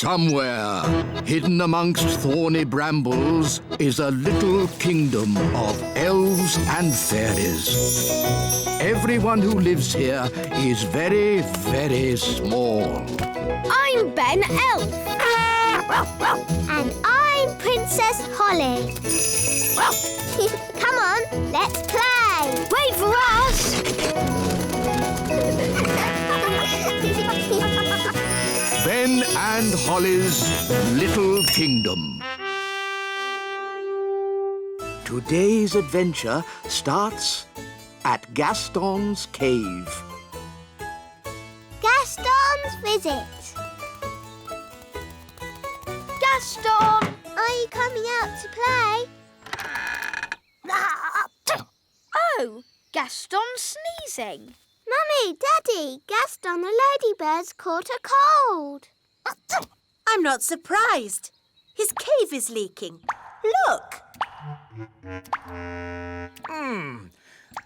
Somewhere, hidden amongst thorny brambles, is a little kingdom of elves and fairies. Everyone who lives here is very, very small. I'm Ben Elf. And I'm Princess Holly. Come on, let's play. Wait for us! Ben and Holly's Little Kingdom. Today's adventure starts at Gaston's cave. Gaston's visit. Gaston! Are you coming out to play? Oh, Gaston's sneezing. Mummy, Daddy, Gaston the ladybird's caught a cold. I'm not surprised. His cave is leaking. Look.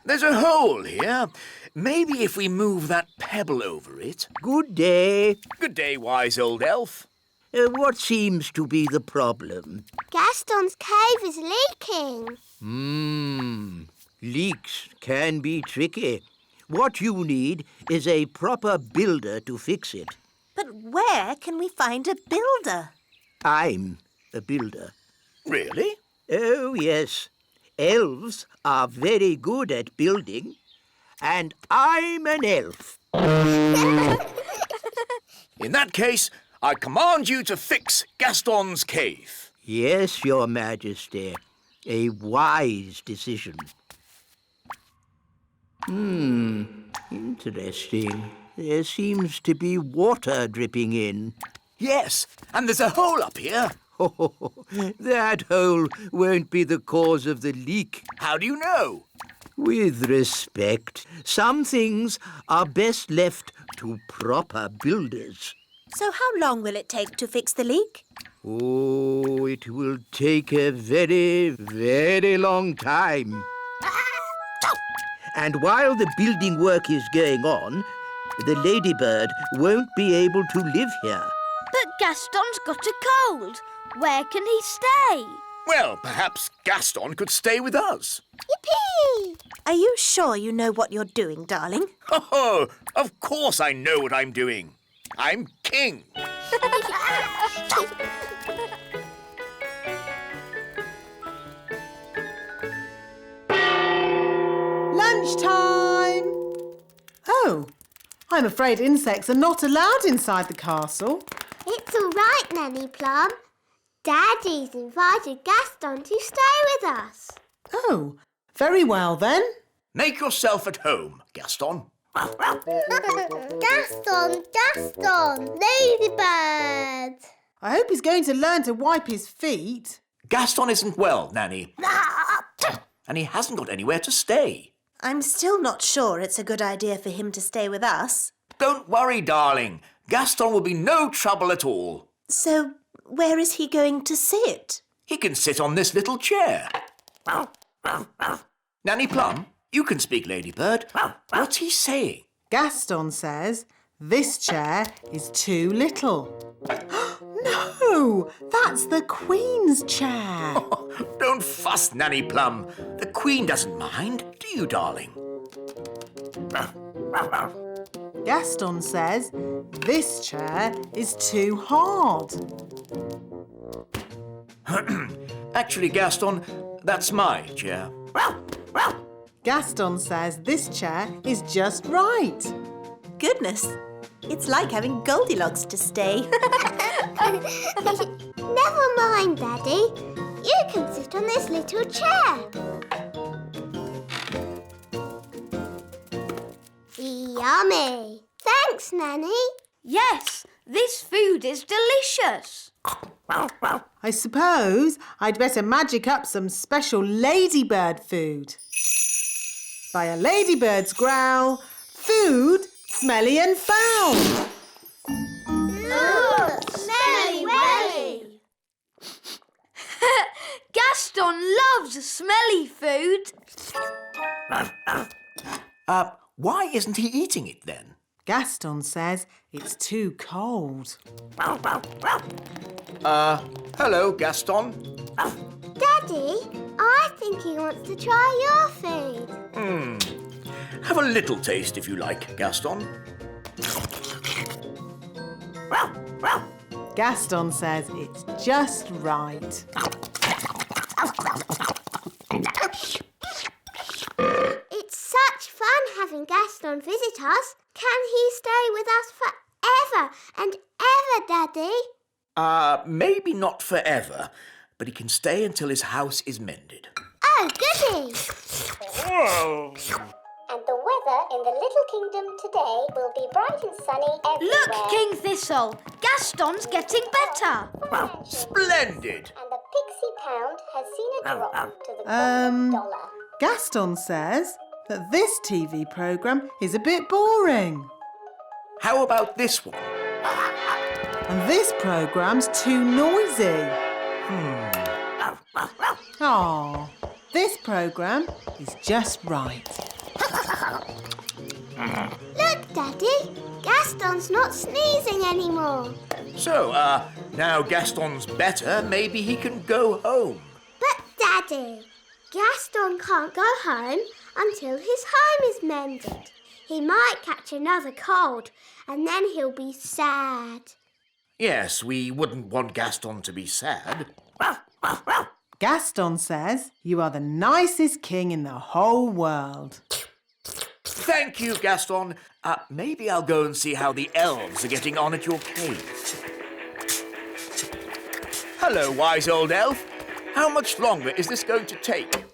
There's a hole here. Maybe if we move that pebble over it. Good day. Good day, wise old elf. What seems to be the problem? Gaston's cave is leaking. Leaks can be tricky. What you need is a proper builder to fix it. But where can we find a builder? I'm a builder. Really? Oh, yes. Elves are very good at building. And I'm an elf. In that case, I command you to fix Gaston's cave. Yes, Your Majesty. A wise decision. Interesting. There seems to be water dripping in. Yes, and there's a hole up here. Oh, that hole won't be the cause of the leak. How do you know? With respect, some things are best left to proper builders. So how long will it take to fix the leak? Oh, it will take a very, very long time. And while the building work is going on, the ladybird won't be able to live here. But Gaston's got a cold. Where can he stay? Well, perhaps Gaston could stay with us. Yippee! Are you sure you know what you're doing, darling? Oh, of course I know what I'm doing. I'm king. Lunchtime! Oh, I'm afraid insects are not allowed inside the castle. It's all right, Nanny Plum. Daddy's invited Gaston to stay with us. Oh, very well then. Make yourself at home, Gaston. Gaston, ladybird. I hope he's going to learn to wipe his feet. Gaston isn't well, Nanny. And he hasn't got anywhere to stay. I'm still not sure it's a good idea for him to stay with us. Don't worry, darling. Gaston will be no trouble at all. So, where is he going to sit? He can sit on this little chair. Nanny Plum, you can speak, Ladybird. What's he saying? Gaston says this chair is too little. No, that's the Queen's chair. Don't fuss, Nanny Plum. The Queen doesn't mind, do you, darling? Gaston says this chair is too hard. Actually, Gaston, that's my chair. Gaston says this chair is just right. Goodness, it's like having Goldilocks to stay. Never mind, Daddy. You can sit on this little chair. Yummy. Thanks, Nanny. Yes, this food is delicious. I suppose I'd better magic up some special ladybird food. By a ladybird's growl, food smelly and foul. Ooh, smelly welly. Gaston loves smelly food. Why isn't he eating it then? Gaston says it's too cold. Hello, Gaston. Daddy, I think he wants to try your food. Have a little taste if you like, Gaston. Gaston says it's just right. It's such fun having Gaston visit us. Can he stay with us forever and ever, Daddy? Maybe not forever, but he can stay until his house is mended. Oh, goody! And the weather in the Little Kingdom today will be bright and sunny everywhere. Look, King Thistle, Gaston's getting better. Splendid! And the Pixie Pound has seen a drop to the $1. Gaston says that this TV programme is a bit boring. How about this one? And this programme's too noisy. Aw, this programme is just right. Look, Daddy, Gaston's not sneezing anymore. So, now Gaston's better, maybe he can go home. But, Daddy, Gaston can't go home until his home is mended. He might catch another cold and then he'll be sad. Yes, we wouldn't want Gaston to be sad. Gaston says you are the nicest king in the whole world. Thank you, Gaston. Maybe I'll go and see how the elves are getting on at your cave. Hello, wise old elf. How much longer is this going to take?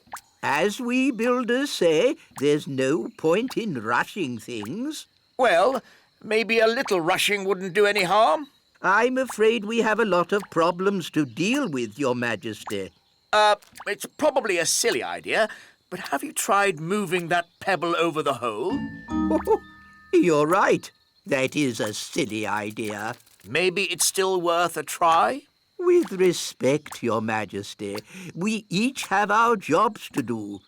As we builders say, there's no point in rushing things. Well, maybe a little rushing wouldn't do any harm. I'm afraid we have a lot of problems to deal with, Your Majesty. It's probably a silly idea, but have you tried moving that pebble over the hole? You're right. That is a silly idea. Maybe it's still worth a try? With respect, Your Majesty, we each have our jobs to do.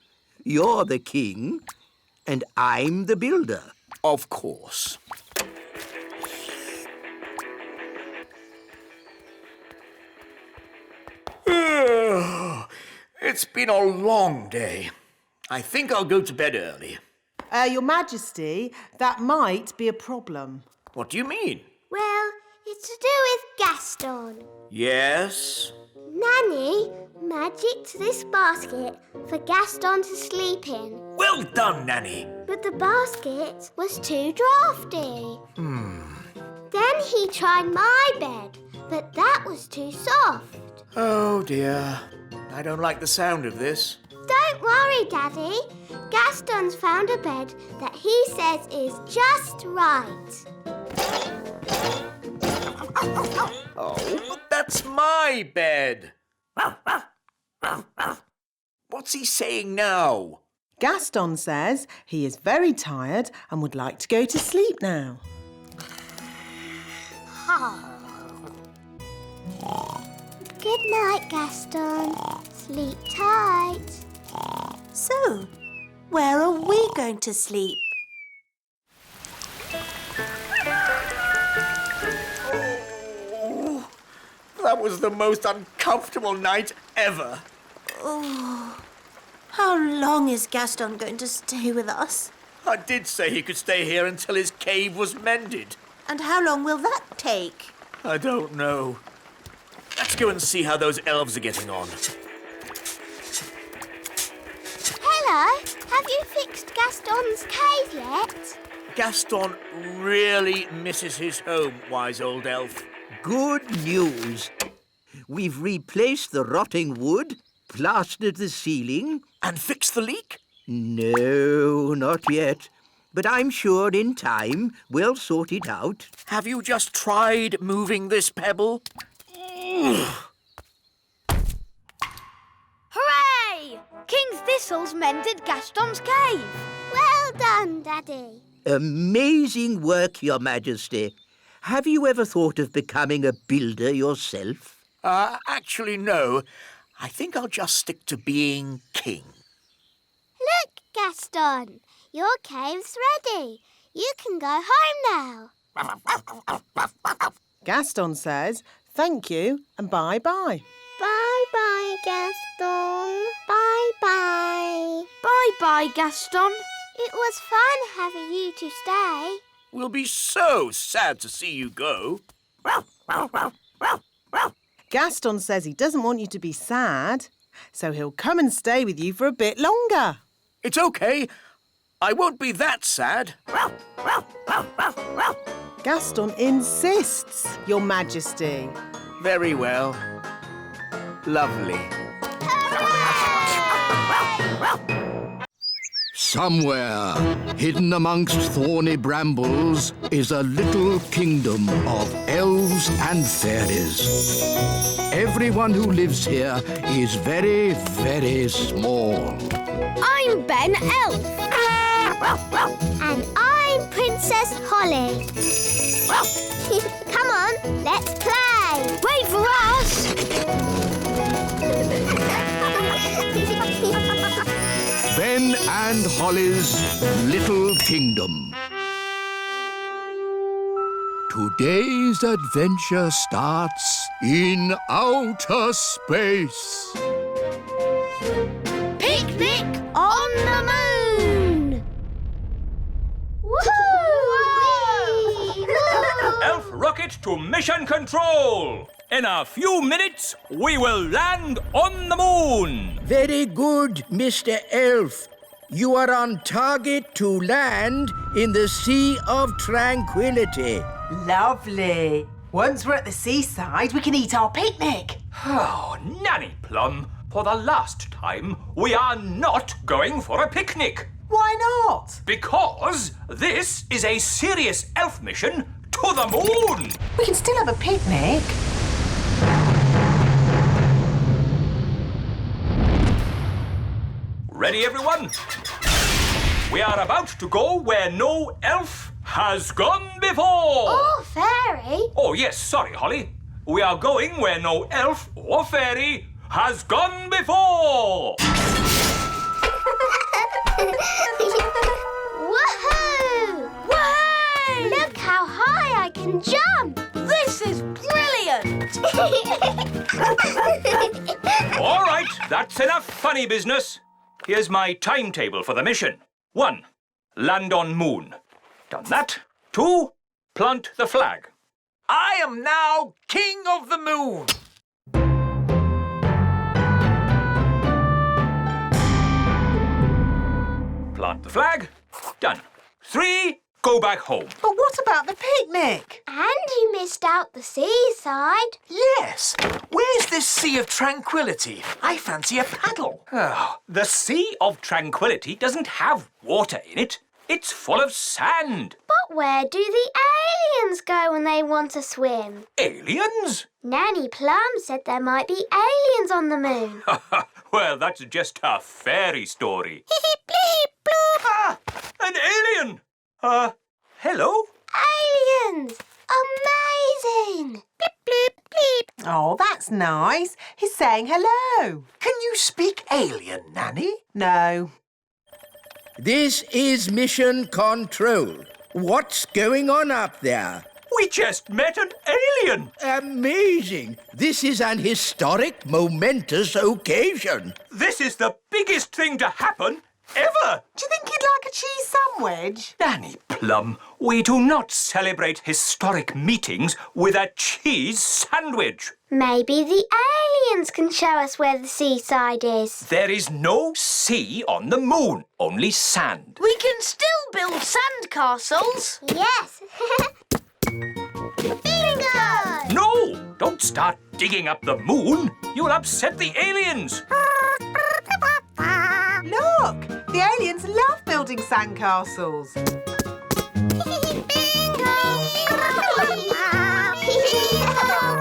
You're the king, and I'm the builder. Of course. It's been a long day. I think I'll go to bed early. Your Majesty, that might be a problem. What do you mean? Well, it's to do with Gaston. Yes? Nanny magicked this basket for Gaston to sleep in. Well done, Nanny. But the basket was too drafty. Then he tried my bed, but that was too soft. Oh, dear. I don't like the sound of this. Don't worry, Daddy. Gaston's found a bed that he says is just right. Oh, but that's my bed. What's he saying now? Gaston says he is very tired and would like to go to sleep now. Good night, Gaston. Sleep tight. So, where are we going to sleep? Oh, that was the most uncomfortable night ever. Oh, how long is Gaston going to stay with us? I did say he could stay here until his cave was mended. And how long will that take? I don't know. Let's go and see how those elves are getting on. Hello. Have you fixed Gaston's cave yet? Gaston really misses his home, wise old elf. Good news. We've replaced the rotting wood, plastered the ceiling. And fix the leak? No, not yet. But I'm sure in time we'll sort it out. Have you just tried moving this pebble? Hooray! King Thistle's mended Gaston's cave. Well done, Daddy. Amazing work, Your Majesty. Have you ever thought of becoming a builder yourself? Actually, no. I think I'll just stick to being king. Look, Gaston. Your cave's ready. You can go home now. Gaston says thank you and bye-bye. Bye-bye, Gaston. Bye-bye. Bye-bye, Gaston. It was fun having you to stay. We'll be so sad to see you go. Gaston says he doesn't want you to be sad, so he'll come and stay with you for a bit longer. It's okay. I won't be that sad. Gaston insists, Your Majesty. Very well. Lovely. Somewhere, hidden amongst thorny brambles, is a little kingdom of elves and fairies. Everyone who lives here is very, very small. I'm Ben Elf. And I'm Princess Holly. Come on, let's play. Wait for us. Ben and Holly's Little Kingdom. Today's adventure starts in outer space. Picnic on the moon. Elf rocket to mission control! In a few minutes, we will land on the moon! Very good, Mr. Elf. You are on target to land in the Sea of Tranquility. Lovely. Once we're at the seaside, we can eat our picnic. Oh, Nanny Plum, for the last time, we are not going for a picnic. Why not? Because this is a serious elf mission to the moon. We can still have a picnic. Ready, everyone? We are about to go where no elf has gone before. Oh, fairy. Oh, yes, sorry, Holly. We are going where no elf or fairy has gone before. Woohoo! Whey! Look how high I can jump. This is brilliant. All right, that's enough funny business. Here's my timetable for the mission. 1, land on moon. Done that. 2, plant the flag. I am now King of the Moon. Plant the flag. Done. 3, go back home. But what about the picnic? And you missed out the seaside. Yes. Where's this Sea of Tranquility? I fancy a paddle. Oh, the Sea of Tranquility doesn't have water in it. It's full of sand. But where do the aliens go when they want to swim? Aliens? Nanny Plum said there might be aliens on the moon. Well, that's just a fairy story. Ah, an alien! Hello? Aliens! Amazing! Bleep, bleep, bleep. Oh, that's nice. He's saying hello. Can you speak alien, Nanny? No. This is Mission Control. What's going on up there? We just met an alien. Amazing. This is an historic, momentous occasion. This is the biggest thing to happen ever. Do you think he'd like a cheese sandwich? Nanny Plum, we do not celebrate historic meetings with a cheese sandwich. Maybe the aliens can show us where the seaside is. There is no sea on the moon, only sand. We can still build sand castles. Yes. Bingo! No, don't start digging up the moon. You'll upset the aliens. Look, the aliens love building sandcastles.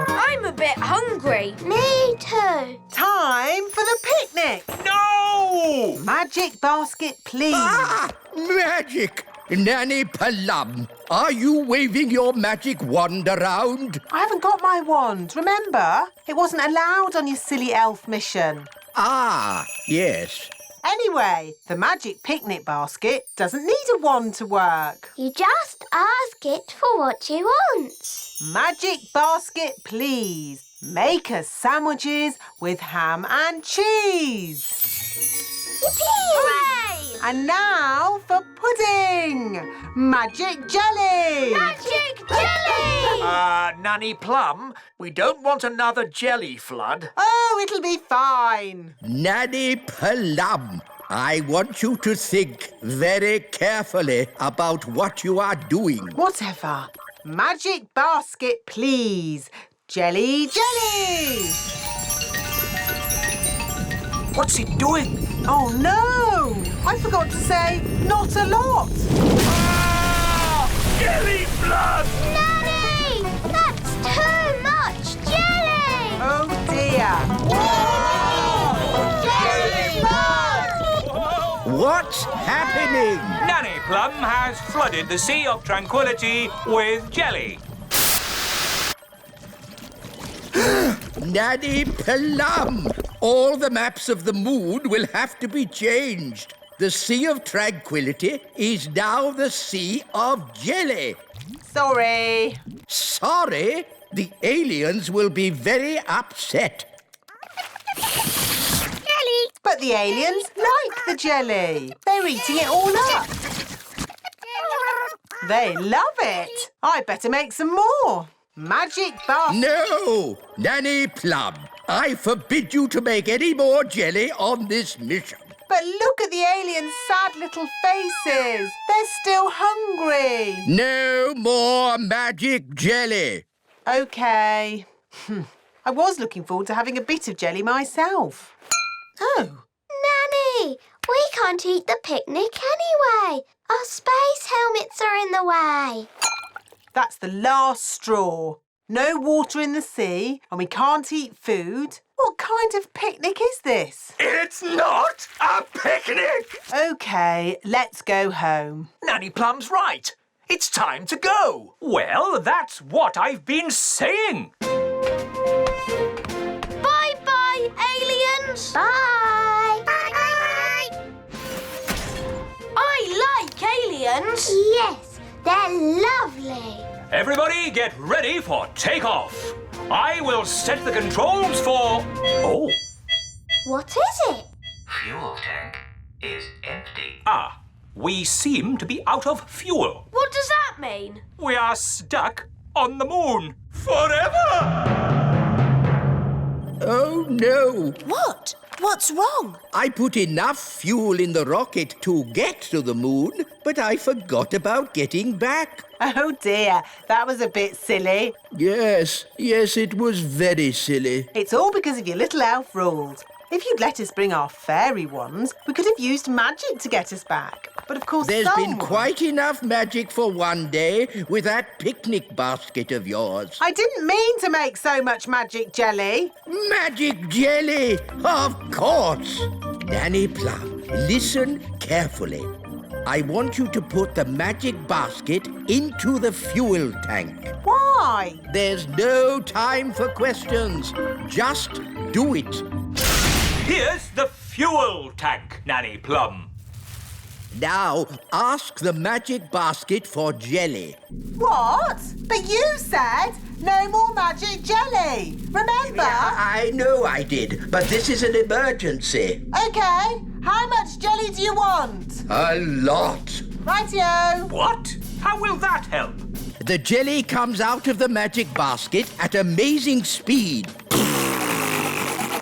I'm a bit hungry. Me too. Time for the picnic. No! Magic basket, please. Magic! Nanny Plum, are you waving your magic wand around? I haven't got my wand, remember? It wasn't allowed on your silly elf mission. Ah, yes. Anyway, the magic picnic basket doesn't need a wand to work. You just ask it for what you want. Magic basket, please. Make us sandwiches with ham and cheese. Yippee! Hooray! And now for pudding. Magic jelly. Magic jelly! Nanny Plum, we don't want another jelly flood. Oh, it'll be fine. Nanny Plum, I want you to think very carefully about what you are doing. Whatever. Magic basket, please. Jelly, jelly. What's he doing? Oh, no. I forgot to say not a lot. Jelly flood! Nanny! That's too much jelly! Oh, dear. Jelly! What's happening? Nanny Plum has flooded the Sea of Tranquility with jelly. Nanny Plum, all the maps of the moon will have to be changed. The Sea of Tranquility is now the Sea of Jelly. Sorry. Sorry, the aliens will be very upset. Jelly! But the aliens like the jelly. They're eating it all up. They love it. I better make some more. Magic basket. No, Nanny Plum, I forbid you to make any more jelly on this mission. But look at the aliens' sad little faces. They're still hungry. No more magic jelly. OK. I was looking forward to having a bit of jelly myself. Oh. Nanny, we can't eat the picnic anyway. Our space helmets are in the way. That's the last straw. No water in the sea and we can't eat food. What kind of picnic is this? It's not a picnic! OK, let's go home. Nanny Plum's right. It's time to go. Well, that's what I've been saying. Bye-bye, aliens! Bye! I like aliens! Yes, they're lovely. Everybody get ready for takeoff. I will set the controls for... Oh. What is it? Fuel tank is empty. Ah, we seem to be out of fuel. What does that mean? We are stuck on the moon forever. Oh, no. What? What's wrong? I put enough fuel in the rocket to get to the moon, but I forgot about getting back. Oh dear, that was a bit silly. Yes, it was very silly. It's all because of your little elf rules. If you'd let us bring our fairy wands, we could have used magic to get us back. But of course There's someone... been quite enough magic for one day with that picnic basket of yours. I didn't mean to make so much magic jelly. Magic jelly, of course. Nanny Plum, listen carefully. I want you to put the magic basket into the fuel tank. Why? There's no time for questions. Just do it. Here's the fuel tank, Nanny Plum. Now, ask the magic basket for jelly. What? But you said no more magic jelly. Remember? I know I did, but this is an emergency. OK, how much jelly do you want? A lot. Rightio. What? How will that help? The jelly comes out of the magic basket at amazing speed.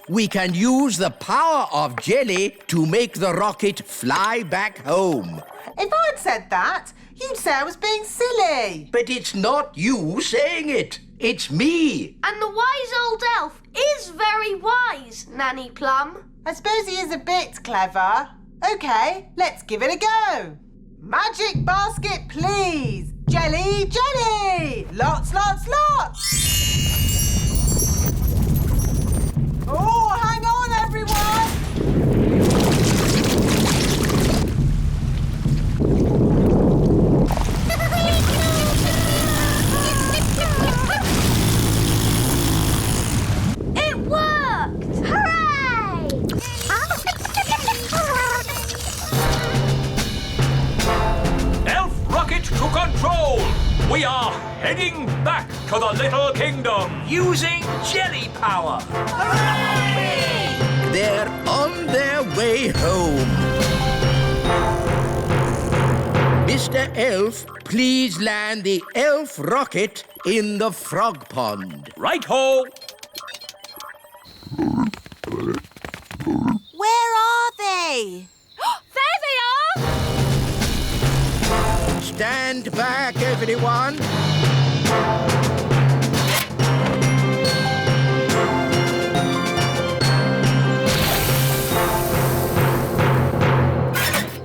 We can use the power of jelly to make the rocket fly back home. If I'd said that, you'd say I was being silly. But it's not you saying it. It's me. And the wise old elf is very wise, Nanny Plum. I suppose he is a bit clever. OK, let's give it a go. Magic basket, please. Jelly, jelly. Lots, lots, lots. Oh, hang on, everyone. It worked! Hooray! to the Little Kingdom! Using jelly power! They're on their way home. Mr. Elf, please land the elf rocket in the frog pond. Right-ho! Where are they? There they are! Stand back, everyone.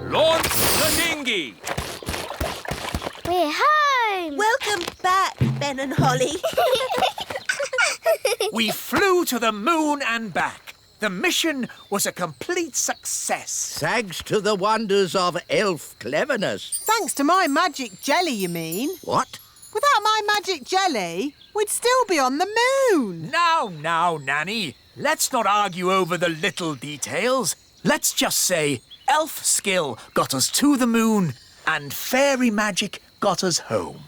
Launch the dinghy! We're home! Welcome back, Ben and Holly. We flew to the moon and back. The mission was a complete success. Thanks to the wonders of elf cleverness. Thanks to my magic jelly, you mean? What? Without my magic jelly, we'd still be on the moon. Now, Nanny. Let's not argue over the little details. Let's just say elf skill got us to the moon and fairy magic got us home.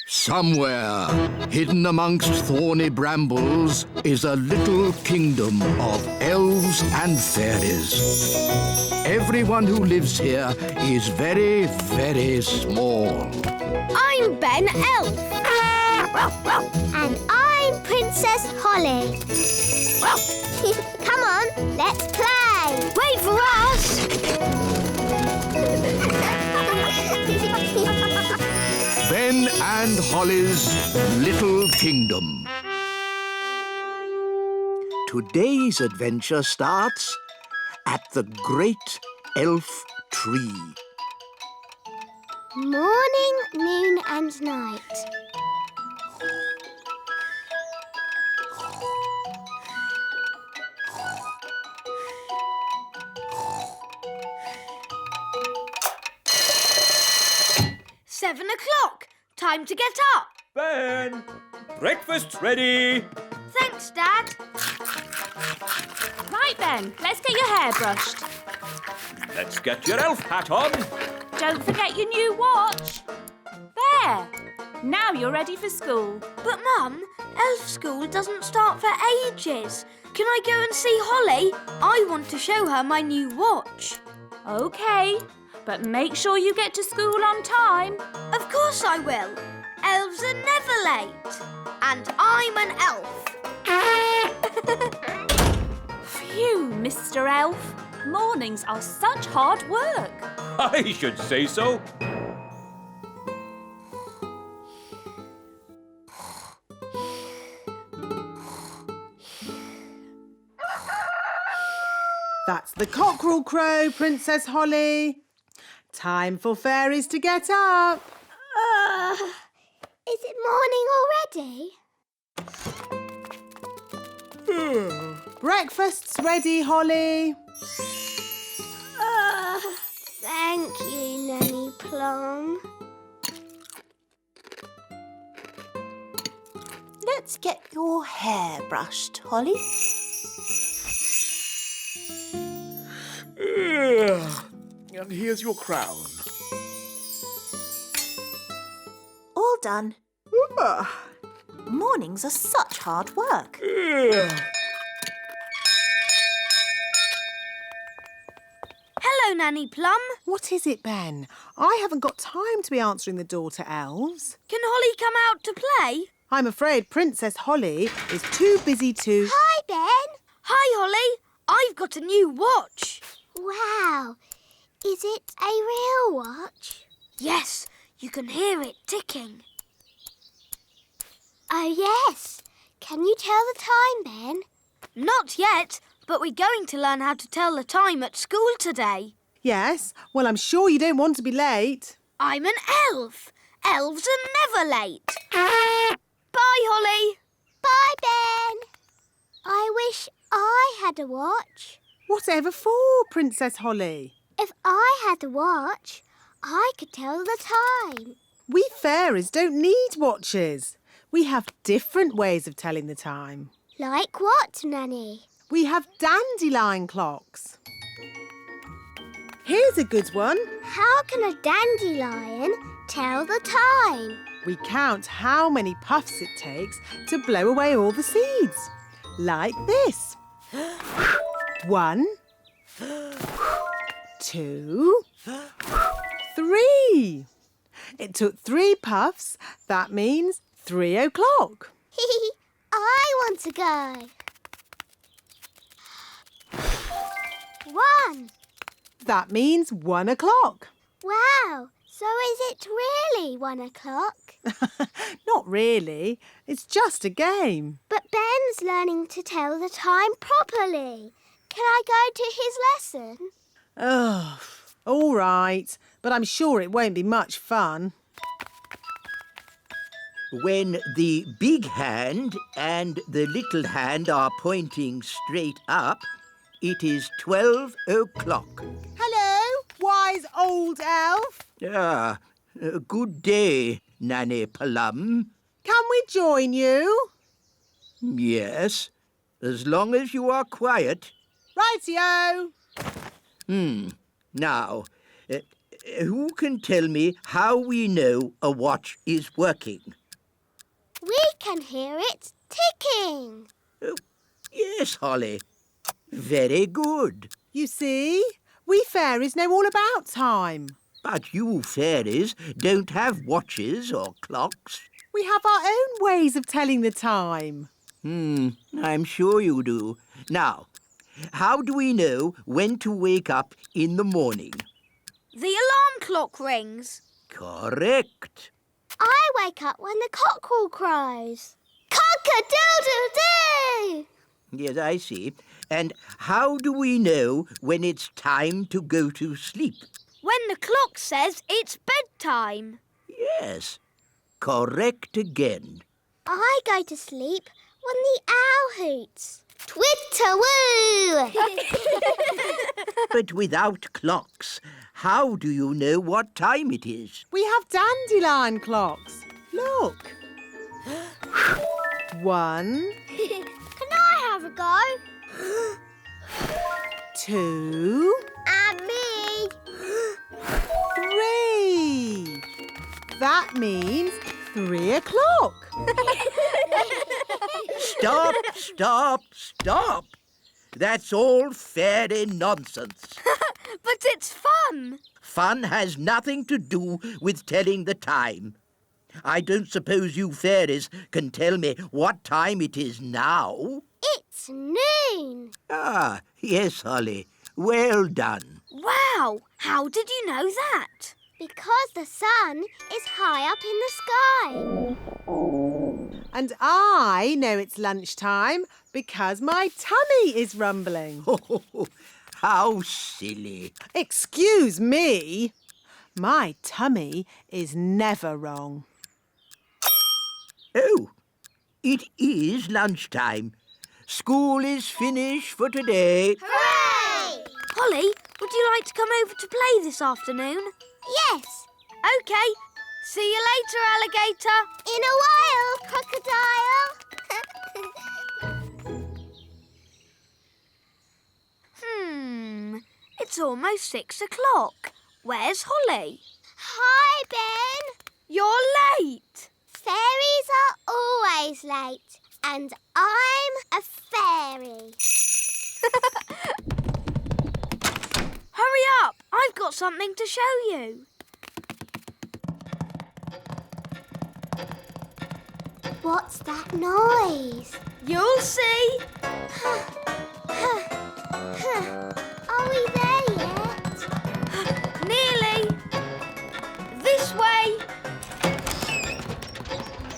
Somewhere, hidden amongst thorny brambles, is a little kingdom of elves and fairies. Everyone who lives here is very, very small. I'm Ben Elf. And I'm Princess Holly. Come on, let's play. Wait for us! Ben and Holly's Little Kingdom. Today's adventure starts at the Great Elf Tree. Morning, noon and night. Seven o'clock. Time to get up. Ben, breakfast's ready. Thanks, Dad. Right then, let's get your hair brushed. Let's get your elf hat on. Don't forget your new watch. There. Now you're ready for school. But, Mum, elf school doesn't start for ages. Can I go and see Holly? I want to show her my new watch. OK, but make sure you get to school on time. Of course I will. Elves are never late. And I'm an elf. Phew, Mr. Elf. Mornings are such hard work. I should say so. That's the cockerel crow, Princess Holly. Time for fairies to get up. Is it morning already? Breakfast's ready, Holly. Thank you, Nanny Plum. Let's get your hair brushed, Holly. And here's your crown. All done. Mornings are such hard work. Hello, Nanny Plum. What is it, Ben? I haven't got time to be answering the door to elves. Can Holly come out to play? I'm afraid Princess Holly is too busy to... Hi, Ben. Hi, Holly. I've got a new watch. Wow. Is it a real watch? Yes, you can hear it ticking. Oh, yes. Can you tell the time, Ben? Not yet, but we're going to learn how to tell the time at school today. Yes? Well, I'm sure you don't want to be late. I'm an elf. Elves are never late. Bye, Holly. Bye, Ben. I wish I had a watch. Whatever for, Princess Holly? If I had a watch, I could tell the time. We fairies don't need watches. We have different ways of telling the time. Like what, Nanny? We have dandelion clocks. Here's a good one. How can a dandelion tell the time. We count how many puffs it takes to blow away all the seeds. Like this. 1, 2, 3. It took 3 puffs. That means 3 o'clock. I want to go. 1. That means 1 o'clock. Wow, so is it really 1 o'clock? Not really. It's just a game. But Ben's learning to tell the time properly. Can I go to his lesson? Oh, all right. But I'm sure it won't be much fun. When the big hand and the little hand are pointing straight up, it is 12 o'clock. Hello, wise old elf. Good day, Nanny Plum. Can we join you? Yes, as long as you are quiet. Rightio. Now, who can tell me how we know a watch is working? We can hear it ticking. Yes, Holly. Very good. You see, we fairies know all about time. But you fairies don't have watches or clocks. We have our own ways of telling the time. I'm sure you do. Now, how do we know when to wake up in the morning? The alarm clock rings. Correct. I wake up when the cockerel crows. Cock-a-doodle-doo! Yes, I see. And how do we know when it's time to go to sleep? When the clock says it's bedtime. Yes, correct again. I go to sleep when the owl hoots. Twitter-woo! But without clocks, how do you know what time it is? We have dandelion clocks. Look. 1, Can I have a go? 2, And me. 3. That means 3 o'clock. Stop, stop, stop. That's all fairy nonsense. But it's fun. Fun has nothing to do with telling the time. I don't suppose you fairies can tell me what time it is now. It's noon. Ah, yes, Holly. Well done. Wow, how did you know that? Because the sun is high up in the sky. And I know it's lunchtime because my tummy is rumbling. How silly. Excuse me. My tummy is never wrong. Oh, it is lunchtime. School is finished for today. Hooray! Holly, would you like to come over to play this afternoon? Yes. OK. See you later, alligator. In a while, crocodile. It's almost 6 o'clock. Where's Holly? Hi, Ben. You're late. Fairies are always late. And I'm a fairy. Hurry up. I've got something to show you. What's that noise? You'll see. Are we there yet? Nearly. This way.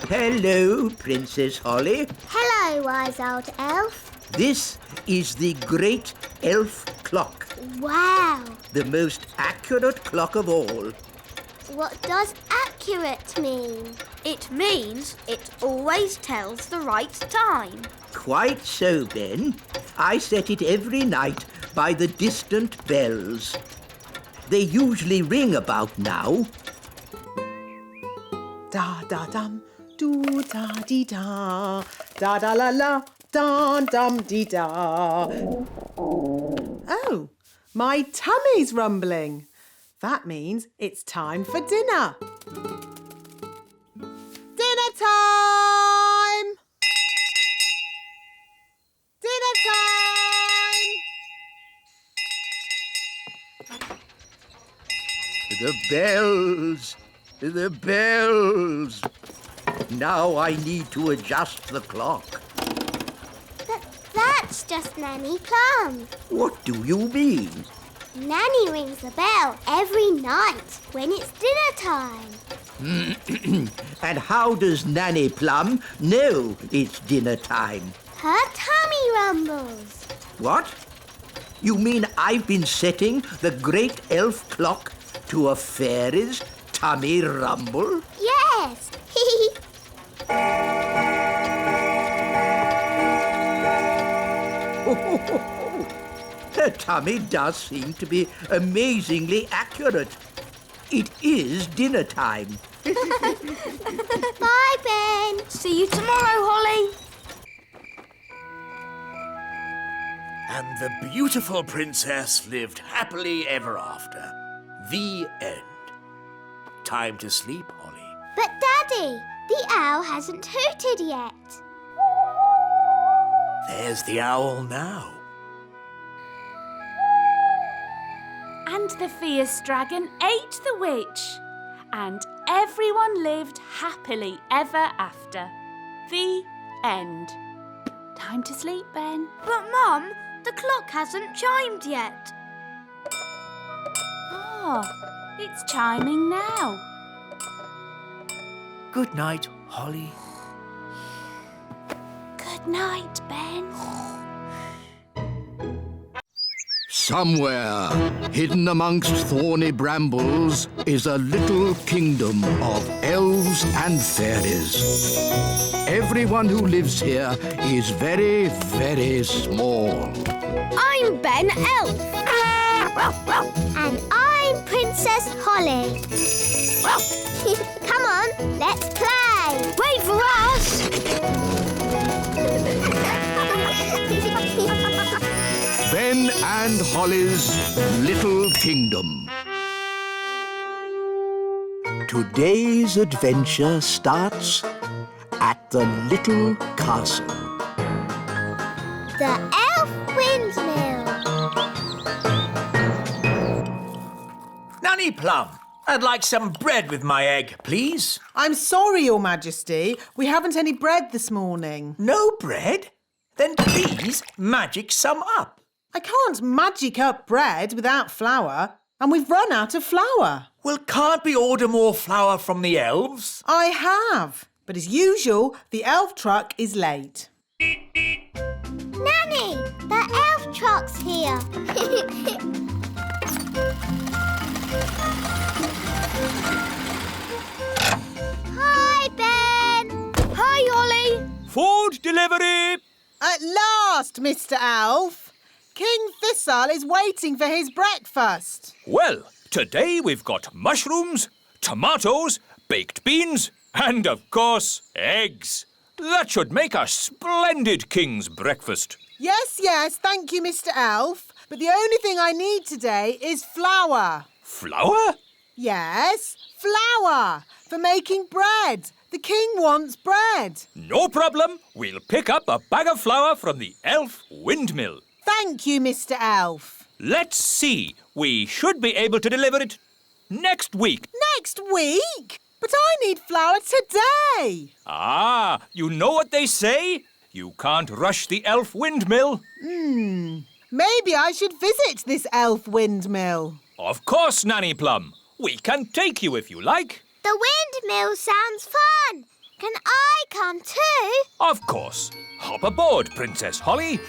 Hello, Princess Holly. Hello, wise old elf. This is the great elf clock, Wow. the most accurate clock of all. What does accurate mean? It means it always tells the right time. Quite so, Ben. I set it every night by the distant bells. They usually ring about now. Da-da-dum, do-da-dee-da, da-da-la-la, dum-dum-dee-da. Oh, my tummy's rumbling. That means it's time for dinner. Dinner time! Dinner time! The bells! The bells! Now I need to adjust the clock. That's just Nanny Plum. What do you mean? Nanny rings the bell every night when it's dinner time. And how does Nanny Plum know it's dinner time? Her tummy rumbles. What? You mean I've been setting the great elf clock to a fairy's tummy rumble? Yes. Her tummy does seem to be amazingly accurate. It is dinner time. Bye, Ben. See you tomorrow, Holly. And the beautiful princess lived happily ever after. The end. Time to sleep, Holly. But, Daddy, the owl hasn't hooted yet. There's the owl now. And the fierce dragon ate the witch. And everyone lived happily ever after. The end. Time to sleep, Ben. But, Mum, the clock hasn't chimed yet. Oh, it's chiming now. Good night, Holly. Good night, Ben. Somewhere, hidden amongst thorny brambles, is a little kingdom of elves and fairies. Everyone who lives here is very, very small. I'm Ben Elf. And I'm Princess Holly. Come on, let's play. Wait for us. Ben and Holly's Little Kingdom. Today's adventure starts at the little castle. The Elf Windmill. Nanny Plum, I'd like some bread with my egg, please. I'm sorry, Your Majesty. We haven't any bread this morning. No bread? Then please magic some up. I can't magic up bread without flour, and we've run out of flour. Well, can't we order more flour from the elves? I have, but as usual, the elf truck is late. Nanny, the elf truck's here. Hi, Ben. Hi, Holly. Food delivery! At last, Mr. Elf. King Thistle is waiting for his breakfast. Well, today we've got mushrooms, tomatoes, baked beans, and of course, eggs. That should make a splendid king's breakfast. Yes, thank you, Mr. Elf. But the only thing I need today is flour. Flour? Yes, flour for making bread. The king wants bread. No problem. We'll pick up a bag of flour from the Elf Windmill. Thank you, Mr. Elf. Let's see. We should be able to deliver it next week. Next week? But I need flour today. Ah, you know what they say? You can't rush the Elf Windmill. Maybe I should visit this Elf Windmill. Of course, Nanny Plum. We can take you if you like. The windmill sounds fun. Can I come too? Of course. Hop aboard, Princess Holly.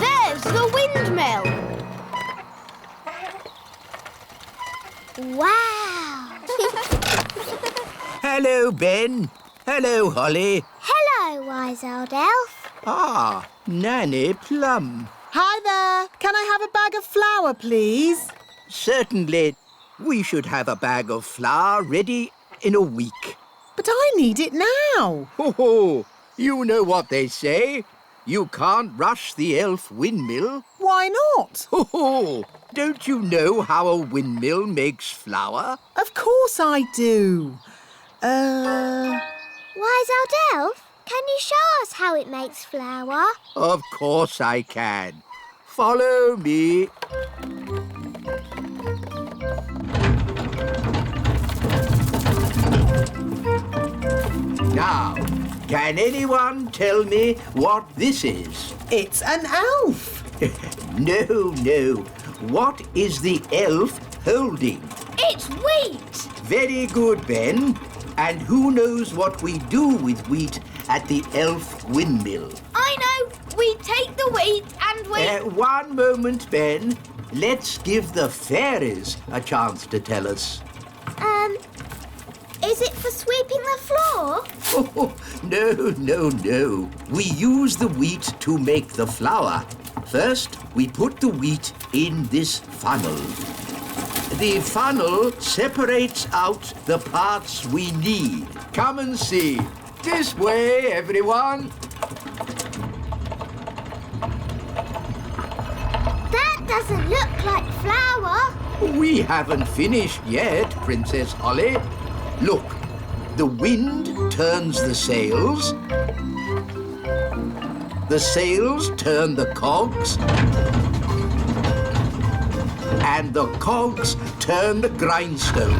There's the windmill. Wow. Hello, Ben. Hello, Holly. Hello, wise old elf. Ah, Nanny Plum. Hi there. Can I have a bag of flour, please? Certainly. We should have a bag of flour ready in a week. But I need it now. Ho ho! You know what they say. You can't rush the Elf Windmill. Why not? Ho ho! Don't you know how a windmill makes flour? Of course I do. Wise old elf, can you show us how it makes flour? Of course I can. Follow me. Now, can anyone tell me what this is? It's an elf. No. What is the elf holding? It's wheat! Very good, Ben. And who knows what we do with wheat at the Elf Windmill? I know! We take the wheat and we... One moment, Ben. Let's give the fairies a chance to tell us. Is it for sweeping the floor? Oh, no. We use the wheat to make the flour. First, we put the wheat in this funnel. The funnel separates out the parts we need. Come and see. This way, everyone. That doesn't look like flour. We haven't finished yet, Princess Holly. Look, the wind turns the sails. The sails turn the cogs. And the cogs turn the grindstone.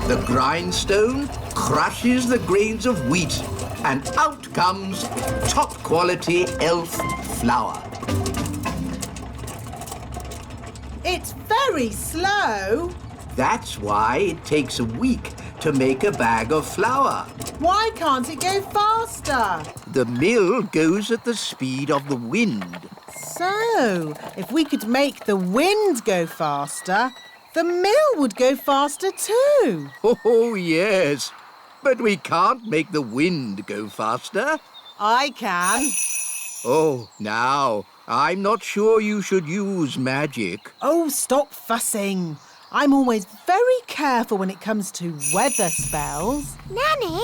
The grindstone crushes the grains of wheat, and out comes top-quality elf flour. It's very slow. That's why it takes a week to make a bag of flour. Why can't it go faster? The mill goes at the speed of the wind. So, if we could make the wind go faster, the mill would go faster too. Oh, yes. But we can't make the wind go faster. I can. Oh, now, I'm not sure you should use magic. Oh, stop fussing. I'm always very careful when it comes to weather spells. Nanny,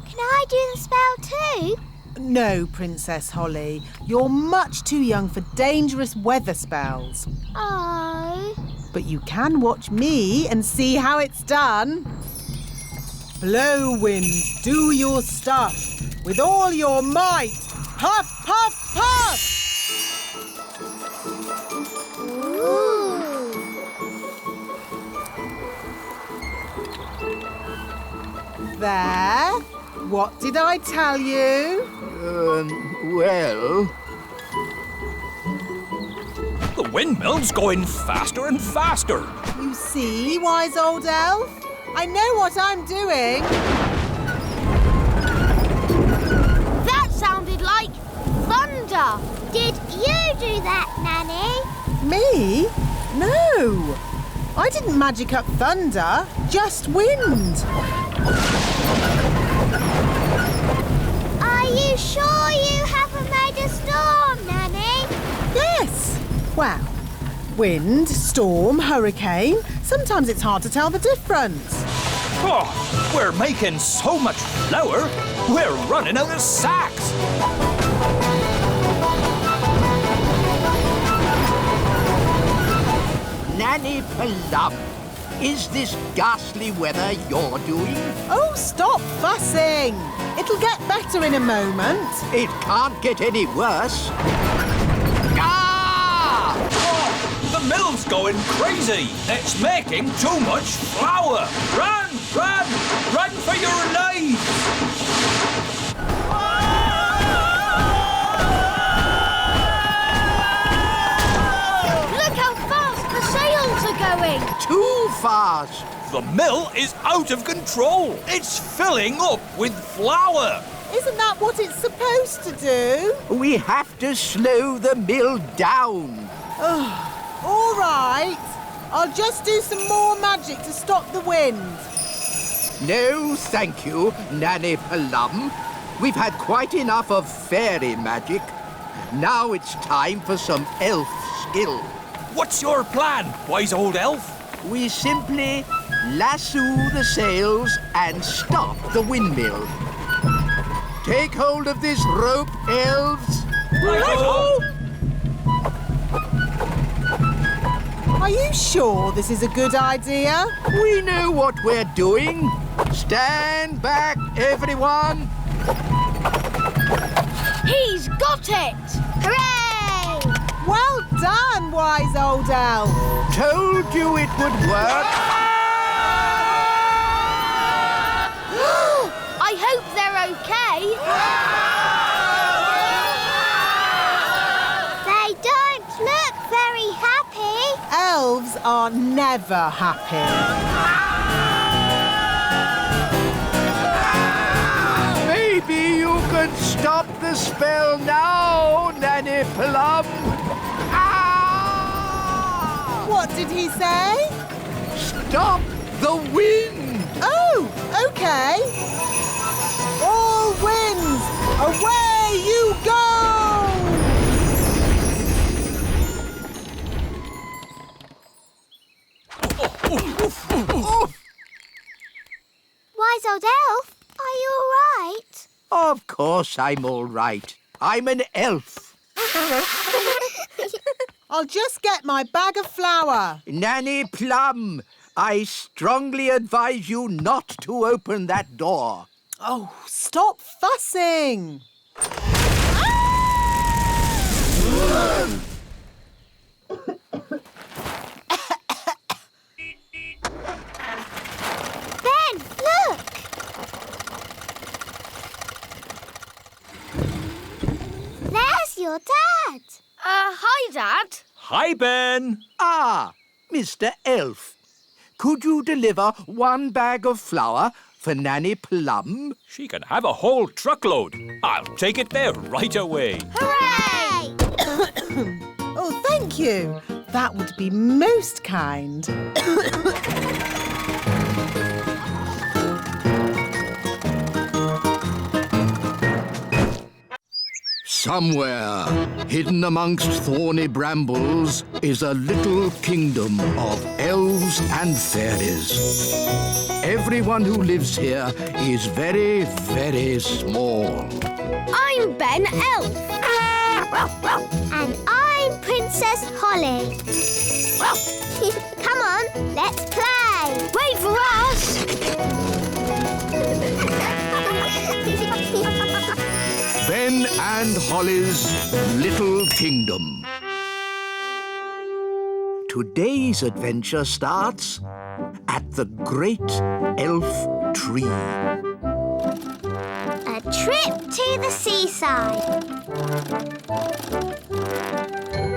can I do the spell too? No, Princess Holly. You're much too young for dangerous weather spells. Oh. But you can watch me and see how it's done. Blow, winds, do your stuff with all your might. Puff, puff, puff! Ooh. There. What did I tell you? Well... The windmill's going faster and faster. You see, wise old elf? I know what I'm doing. That sounded like thunder! Did you do that, Nanny? Me? No. I didn't magic up thunder, just wind. Are you sure you haven't made a storm, Nanny? Yes. Well, wind, storm, hurricane. Sometimes it's hard to tell the difference. Oh, we're making so much flour, we're running out of sacks. Nanny Plum, is this ghastly weather you're doing? Oh, stop fussing. It'll get better in a moment. It can't get any worse. Ah! Oh, the mill's going crazy. It's making too much flour. Run, run, run for your lives. Too fast. The mill is out of control. It's filling up with flour. Isn't that what it's supposed to do? We have to slow the mill down. All right. I'll just do some more magic to stop the wind. No, thank you, Nanny Plum. We've had quite enough of fairy magic. Now it's time for some elf skill. What's your plan, wise old elf? We simply lasso the sails and stop the windmill. Take hold of this rope, elves. Righto! Are you sure this is a good idea? We know what we're doing. Stand back, everyone. He's got it! Hooray! Well done, wise old elf. Told you it would work. I hope they're okay. They don't look very happy. Elves are never happy. Maybe you could stop the spell now, Nanny Plum. Ah! What did he say? Stop the wind! Oh, okay. All winds, away you go! Wise old elf, are you all right? Of course I'm all right. I'm an elf. I'll just get my bag of flour. Nanny Plum, I strongly advise you not to open that door. Oh, stop fussing. Ben, look! There's your dad. Hi, Dad. Hi, Ben. Ah, Mr. Elf. Could you deliver one bag of flour for Nanny Plum? She can have a whole truckload. I'll take it there right away. Hooray! Oh, thank you. That would be most kind. Somewhere, hidden amongst thorny brambles, is a little kingdom of elves and fairies. Everyone who lives here is very, very small. I'm Ben Elf. And I'm Princess Holly. Come on, let's play. Wait for us. Ben and Holly's Little Kingdom. Today's adventure starts at the Great Elf Tree. A trip to the seaside.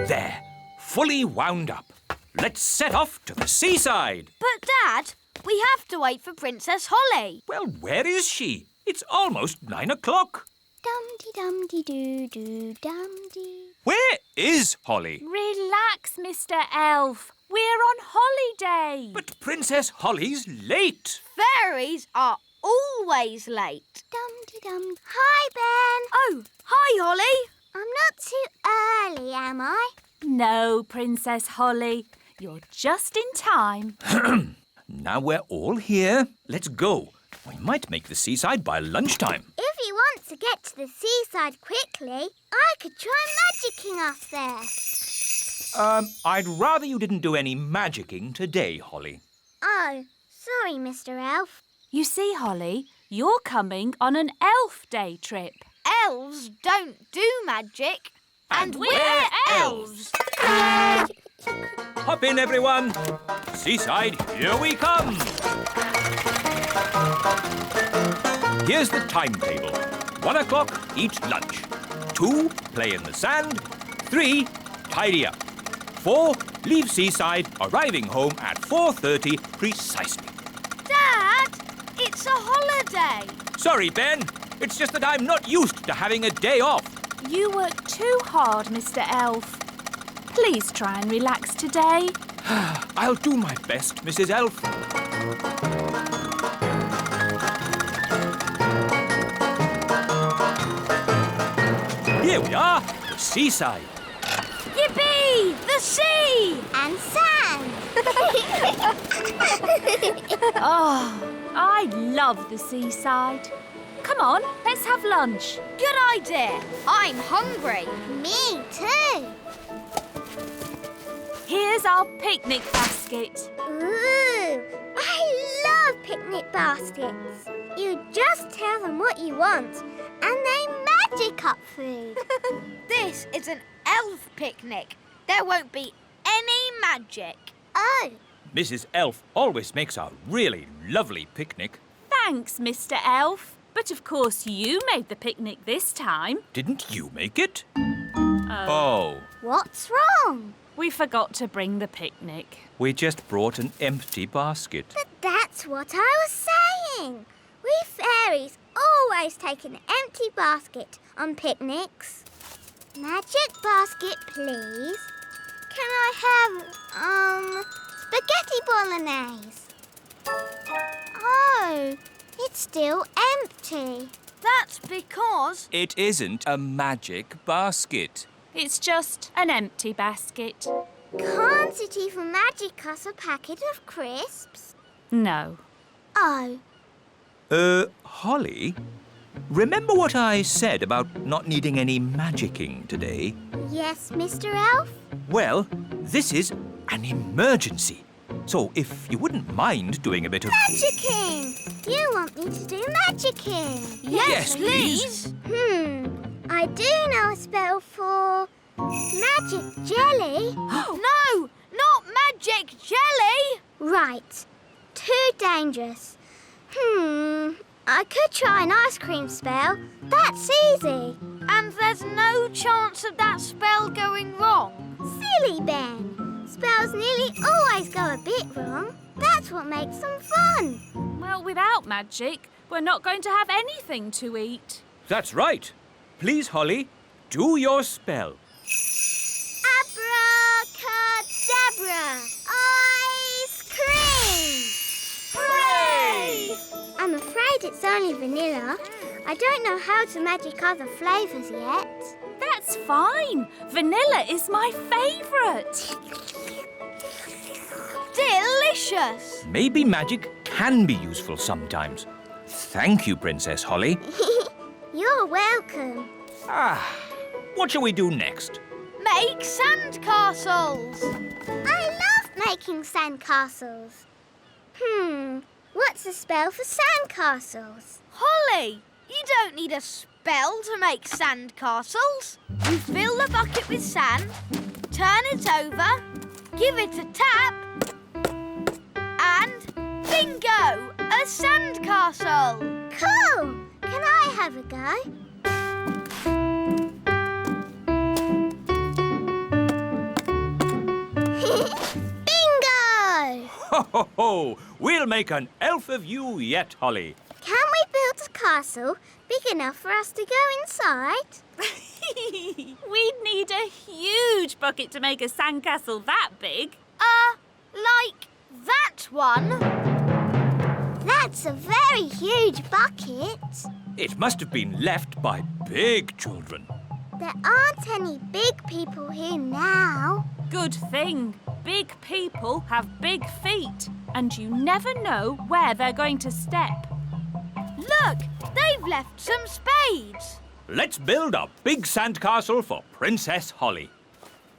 There, fully wound up. Let's set off to the seaside. But, Dad, we have to wait for Princess Holly. Well, where is she? It's almost 9 o'clock. Dum-de-dum-de-doo-doo-dum-de. Where is Holly? Relax, Mr. Elf. We're on holiday. But Princess Holly's late. Fairies are always late. Dum-de-dum. Hi, Ben. Oh, hi, Holly. I'm not too early, am I? No, Princess Holly. You're just in time. Now we're all here. Let's go. We might make the seaside by lunchtime. If you want to get to the seaside quickly, I could try magicking us there. I'd rather you didn't do any magicking today, Holly. Oh, sorry, Mr. Elf. You see, Holly, you're coming on an elf day trip. Elves don't do magic. And we're elves. Hop in, everyone. Seaside, here we come. Here's the timetable. 1 o'clock, eat lunch. 2, play in the sand. 3, tidy up. 4, leave seaside, arriving home at 4:30 precisely. Dad, it's a holiday. Sorry, Ben. It's just that I'm not used to having a day off. You work too hard, Mr. Elf. Please try and relax today. I'll do my best, Mrs. Elf. Here we are, the seaside. Yippee! The sea! And sand. Oh, I love the seaside. Come on, let's have lunch. Good idea. I'm hungry. Me too. Here's our picnic basket. Ooh, I love picnic baskets. You just tell them what you want and they magic up food. This is an elf picnic. There won't be any magic. Oh, Mrs. Elf always makes a really lovely picnic. Thanks, Mr. Elf. But of course you made the picnic this time. Didn't you make it? Oh, what's wrong? We forgot to bring the picnic. we just brought an empty basket. But that's what I was saying. We fairies always take an empty basket on picnics. Magic basket, please. Can I have, spaghetti bolognese? Oh, it's still empty. That's because... It isn't a magic basket. It's just an empty basket. Can't it even magic us a packet of crisps? No. Oh, Holly, remember what I said about not needing any magicking today? yes, Mr. Elf? Well, this is an emergency. So if you wouldn't mind doing a bit of... Magicking! You want me to do magicking? Yes, please. I do know a spell for magic jelly. No, not magic jelly! Right. Too dangerous. I could try an ice cream spell. That's easy. And there's no chance of that spell going wrong. Silly Ben. Spells nearly always go a bit wrong. That's what makes them fun. Well, without magic, we're not going to have anything to eat. That's right. Please, Holly, do your spell. Abracadabra! Ice cream! Hooray! I'm afraid it's only vanilla. I don't know how to magic other flavours yet. That's fine. Vanilla is my favourite. Delicious! Maybe magic can be useful sometimes. Thank you, Princess Holly. You're welcome. What shall we do next? Make sandcastles! I love making sandcastles. What's a spell for sandcastles? Holly, you don't need a spell to make sandcastles. You fill the bucket with sand, turn it over, give it a tap, and bingo! A sandcastle! Cool! Can I have a go? Bingo! Ho, ho, ho! We'll make an elf of you yet, Holly. Can we build a castle big enough for us to go inside? We'd need a huge bucket to make a sandcastle that big. Like that one? That's a very huge bucket. It must have been left by big children. There aren't any big people here now. Good thing. Big people have big feet, and you never know where they're going to step. Look, they've left some spades. Let's build a big sandcastle for Princess Holly.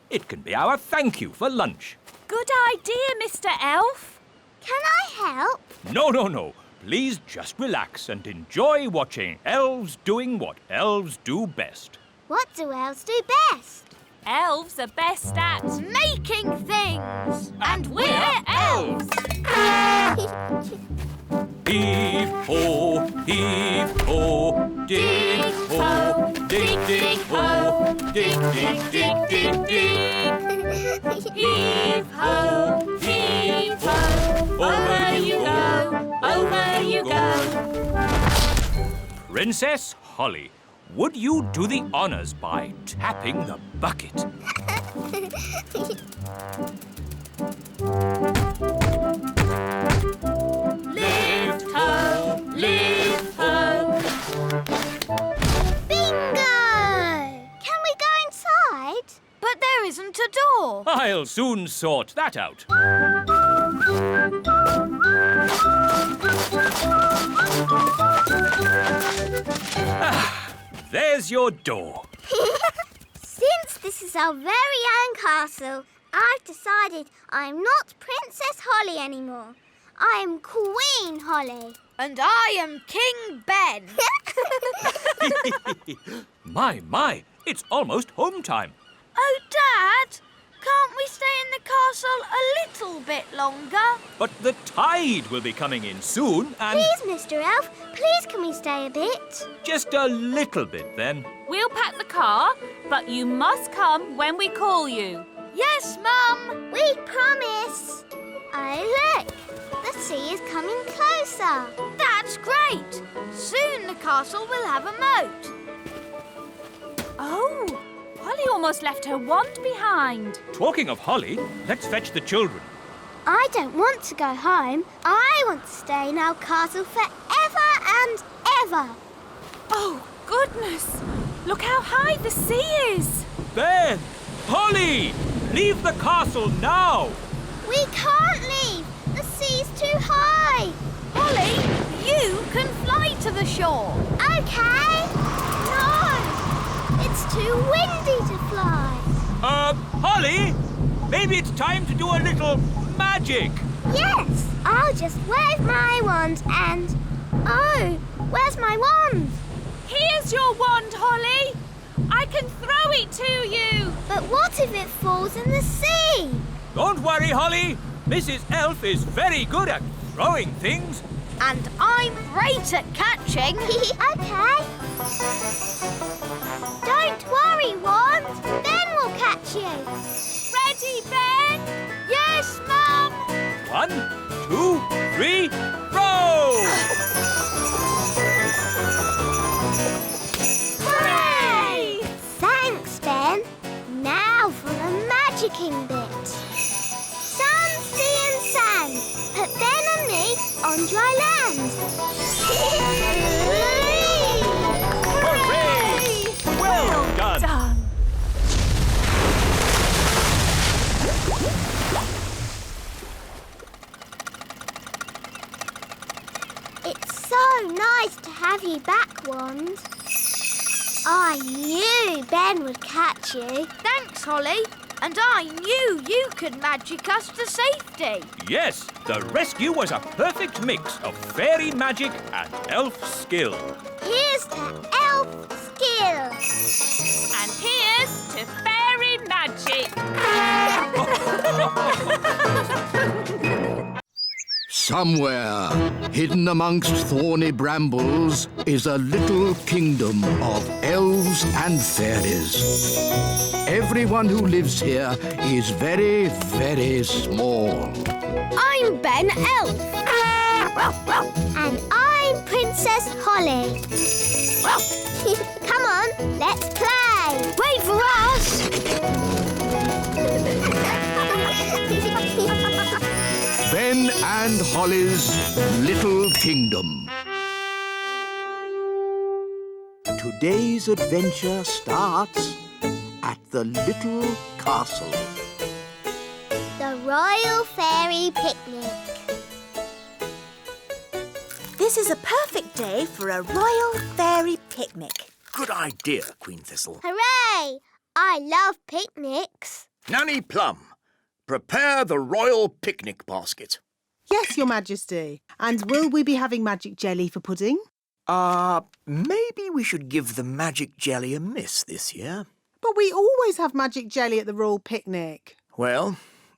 It can be our thank you for lunch. Good idea, Mr. Elf. Can I help? No, no, no. Please just relax and enjoy watching elves doing what elves do best. What do elves do best? Elves are best at... Making things. And we're elves! Heave-ho, heave-ho, dig-ho, dig-dig-ho, dig-dig-dig-dig-dig. Heave-ho, heave-ho, over you go, over you go. Princess Holly, would you do the honours by tapping the bucket? Lift ho, lift ho. Bingo! Can But there isn't a door. I'll soon sort that out. There's your door. Since this is our very own castle, I've decided I'm not Princess Holly anymore. I am Queen Holly. And I am King Ben. My, it's almost home time. Oh, Dad, can't we stay in the castle a little bit longer? But the tide will be coming in soon and... Please, Mr. Elf, please can we stay a bit? Just a little bit then. We'll pack the car, but you must come when we call you. Yes, Mum. We promise. Oh, look, the sea is coming closer. That's great. Soon the castle will have a moat. Oh, Holly almost left her wand behind. Talking of Holly, let's fetch the children. I don't want to go home. I want to stay in our castle forever and ever. Oh, goodness. Look how high the sea is. Ben! Holly! Leave the castle now! We can't leave. The sea's too high. Holly, you can fly to the shore. Okay. No, it's too windy to fly. Holly? Maybe it's time to do a little magic. Yes, I'll just wave my wand and... Oh, where's my wand? Here's your wand, Holly. I can throw it to you. But what if it falls in the sea? Don't worry, Holly. Mrs. Elf is very good at throwing things. And I'm great at catching. Okay. Don't worry, wand. Ben will catch you. Ready, Ben? Yes, Mum. 1, 2, 3, throw! Hooray! Thanks, Ben. Now for the magicking bit. Sun, sea and sand. Put Ben and me on dry land. Hooray! Well done. Done. It's so nice to have you back, Wand. I knew Ben would catch you. Thanks, Holly. And I knew you could magic us to safety. Yes, the rescue was a perfect mix of fairy magic and elf skill. Here's to elf skill. And here's to fairy magic. Somewhere, hidden amongst thorny brambles, is a little kingdom of elves and fairies. Everyone who lives here is very, very small. I'm Ben Elf. And I'm Princess Holly. Come on, let's play. Wait for us. Ben and Holly's Little Kingdom. Today's adventure starts at the little castle. The Royal Fairy Picnic. This is a perfect day for a royal fairy picnic. Good idea, Queen Thistle. Hooray! I love picnics. Nanny Plum, prepare the royal picnic basket. Yes, Your Majesty. And will we be having magic jelly for pudding? Maybe we should give the magic jelly a miss this year. But we always have magic jelly at the royal picnic. Well,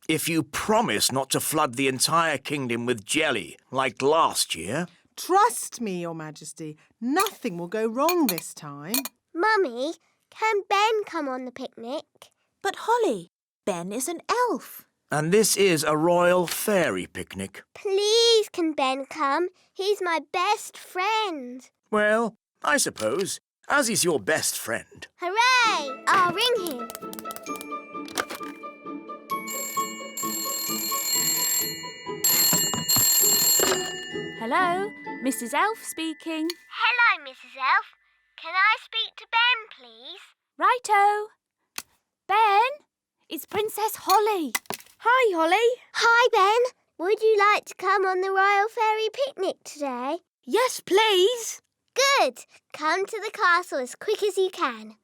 if you promise not to flood the entire kingdom with jelly like last year... Trust me, Your Majesty. Nothing will go wrong this time. Mummy, can Ben come on the picnic? But Holly, Ben is an elf. And this is a royal fairy picnic. Please can Ben come? He's my best friend. Well, I suppose, as he's your best friend. Hooray! I'll ring him. Hello, Mrs. Elf speaking. Hello, Mrs. Elf. Can I speak to Ben, please? Righto. Ben, it's Princess Holly. Hi, Holly. Hi, Ben. Would you like to come on the Royal Fairy picnic today? Yes, please. Good. Come to the castle as quick as you can.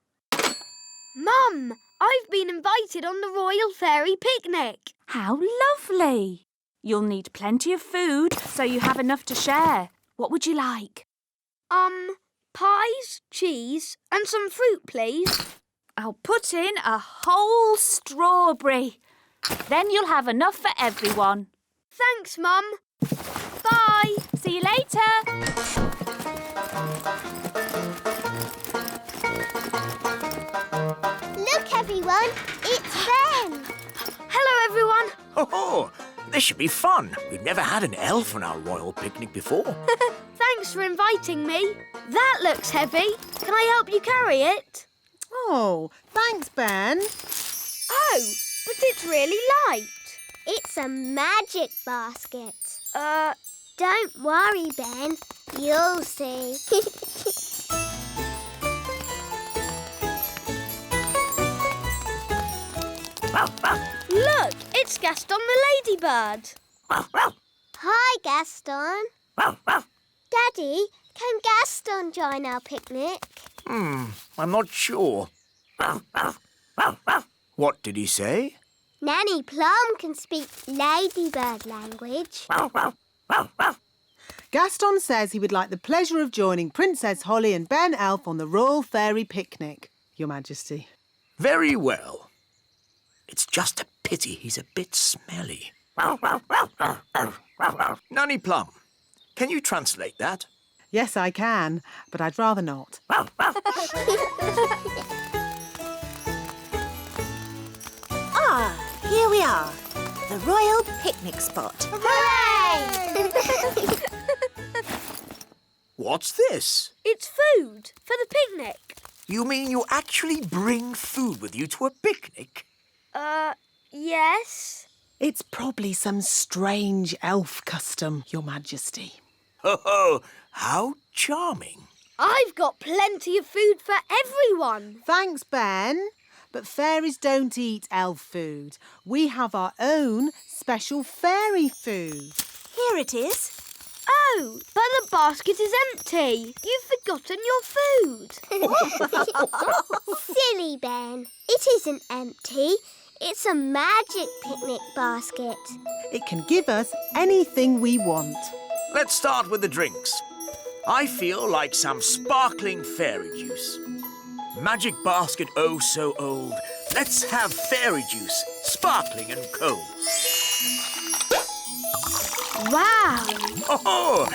Mum, I've been invited on the Royal Fairy picnic. How lovely. You'll need plenty of food so you have enough to share. What would you like? Pies, cheese and some fruit, please. I'll put in a whole strawberry. Then you'll have enough for everyone. Thanks, Mum. Bye. See you later. Look, everyone. It's Ben. Hello, everyone. Oh, this should be fun. We've never had an elf on our royal picnic before. Thanks for inviting me. That looks heavy. Can I help you carry it? Oh, thanks, Ben. Oh, but it's really light. It's a magic basket. Don't worry, Ben. You'll see. Look, it's Gaston the ladybird. Hi, Gaston. Daddy, can Gaston join our picnic? I'm not sure. What did he say? Nanny Plum can speak ladybird language. Gaston says he would like the pleasure of joining Princess Holly and Ben Elf on the Royal Fairy picnic, Your Majesty. Very well. It's just a pity he's a bit smelly. Nanny Plum, can you translate that? Yes, I can, but I'd rather not. Here we are. The royal picnic spot. Hooray! What's this? It's food for the picnic. You mean you actually bring food with you to a picnic? Yes. It's probably some strange elf custom, Your Majesty. Oh, how charming. I've got plenty of food for everyone. Thanks, Ben. But fairies don't eat elf food. We have our own special fairy food. Here it is. Oh, but the basket is empty. You've forgotten your food. Silly Ben. It isn't empty. It's a magic picnic basket. It can give us anything we want. Let's start with the drinks. I feel like some sparkling fairy juice. Magic basket oh so old. Let's have fairy juice, sparkling and cold. Wow. Oh,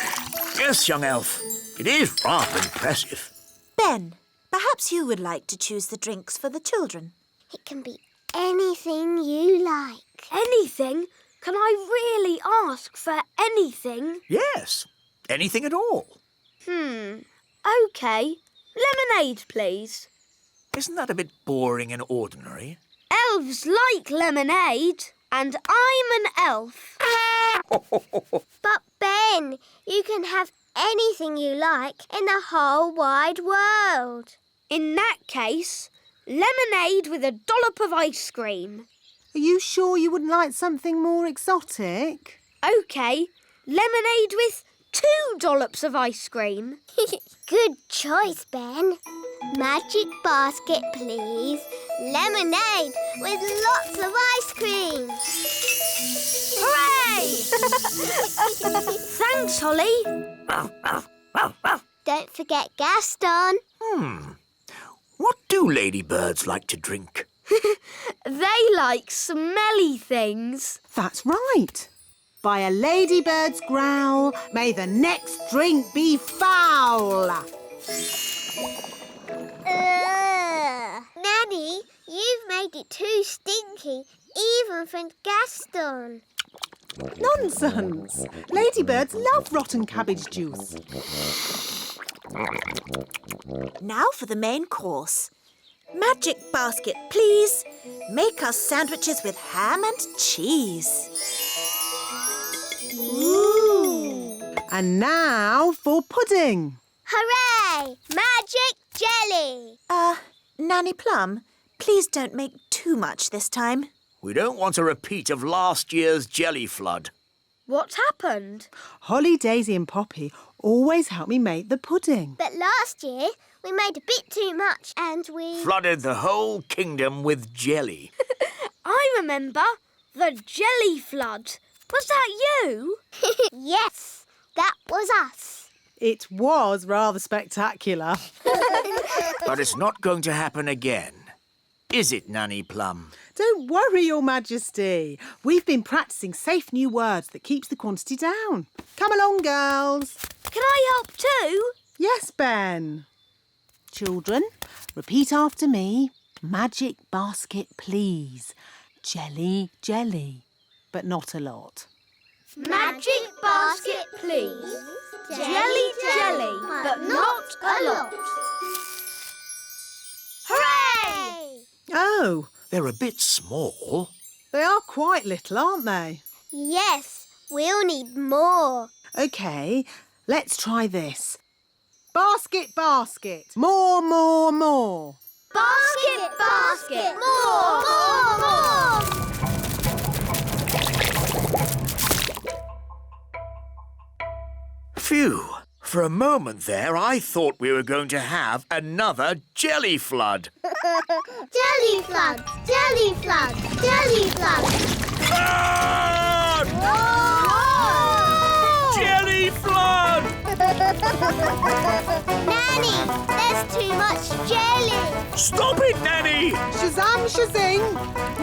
yes, young elf. It is rather impressive. Ben, perhaps you would like to choose the drinks for the children. It can be anything you like. Anything? Can I really ask for anything? Yes, anything at all. OK. Lemonade, please. Isn't that a bit boring and ordinary? Elves like lemonade, and I'm an elf. But Ben, you can have anything you like in the whole wide world. In that case, lemonade with a dollop of ice cream. Are you sure you wouldn't like something more exotic? OK, lemonade with 2 dollops of ice cream. Good choice, Ben. Magic basket, please. Lemonade with lots of ice cream. Hooray! Thanks, Holly. Don't forget Gaston. What do ladybirds like to drink? They like smelly things. That's right. By a ladybird's growl, may the next drink be foul. Nanny, you've made it too stinky, even for Gaston. Nonsense. Ladybirds love rotten cabbage juice. Now for the main course. Magic basket, please. Make us sandwiches with ham and cheese. Ooh! And now for pudding. Hooray! Magic jelly! Nanny Plum, Please don't make too much this time. We don't want a repeat of last year's jelly flood. What happened? Holly, Daisy and Poppy always help me make the pudding. But last year, we made a bit too much and we... Flooded the whole kingdom with jelly. I remember. The jelly flood. Was that you? Yes, that was us. It was rather spectacular. But it's not going to happen again. Is it, Nanny Plum? Don't worry, Your Majesty. We've been practising safe new words that keeps the quantity down. Come along, girls. Can I help too? Yes, Ben. Children, repeat after me. Magic basket, please. Jelly, jelly, but not a lot. Magic basket, please. Jelly, jelly, but not a lot. Hooray! Oh, They're a bit small. they are quite little, aren't they? Yes, we'll need more. OK, let's try this. Basket, basket. More, more, more. Basket, basket, More, more, more. Phew. For a moment there, I thought we were going to have another jelly flood. Jelly flood, jelly flood, jelly flood. Flood! Jelly flood! Nanny, there's too much jelly. Stop it, Nanny! Shazam, shazing.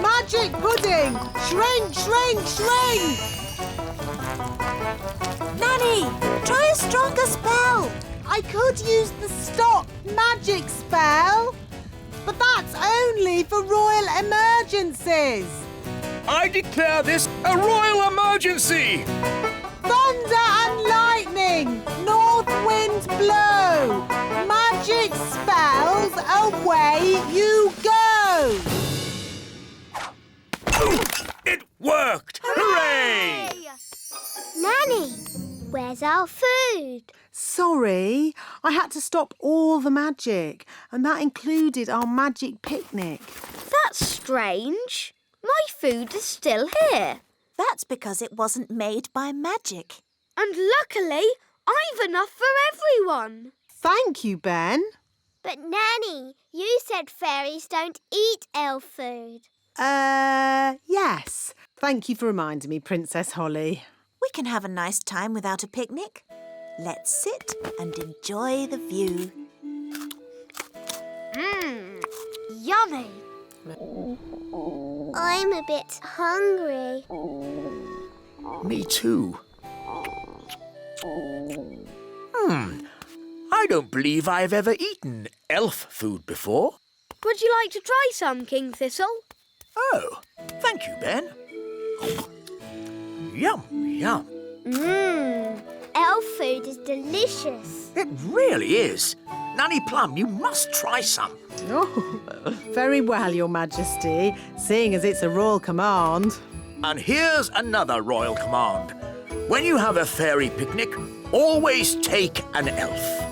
Magic pudding. Shrink, shrink, shrink. Nanny, try a stronger spell. I could use the stop magic spell, but that's only for royal emergencies. I declare this a royal emergency! Thunder and lightning, north wind blow, magic spells, away you go. It worked! Hooray! Nanny, where's our food? Sorry, I had to stop all the magic, and that included our magic picnic. That's strange. My food is still here. That's because it wasn't made by magic. And luckily, I've enough for everyone. Thank you, Ben. But Nanny, you said fairies don't eat elf food. Yes. Thank you for reminding me, Princess Holly. We can have a nice time without a picnic. Let's sit and enjoy the view. Yummy. I'm a bit hungry. Me too. I don't believe I've ever eaten elf food before. Would you like to try some, King Thistle? Oh, thank you, Ben. Yum, yum. Elf food is delicious. It really is. Nanny Plum, you must try some. Oh, very well, Your Majesty, seeing as it's a royal command. And here's another royal command. When you have a fairy picnic, always take an elf.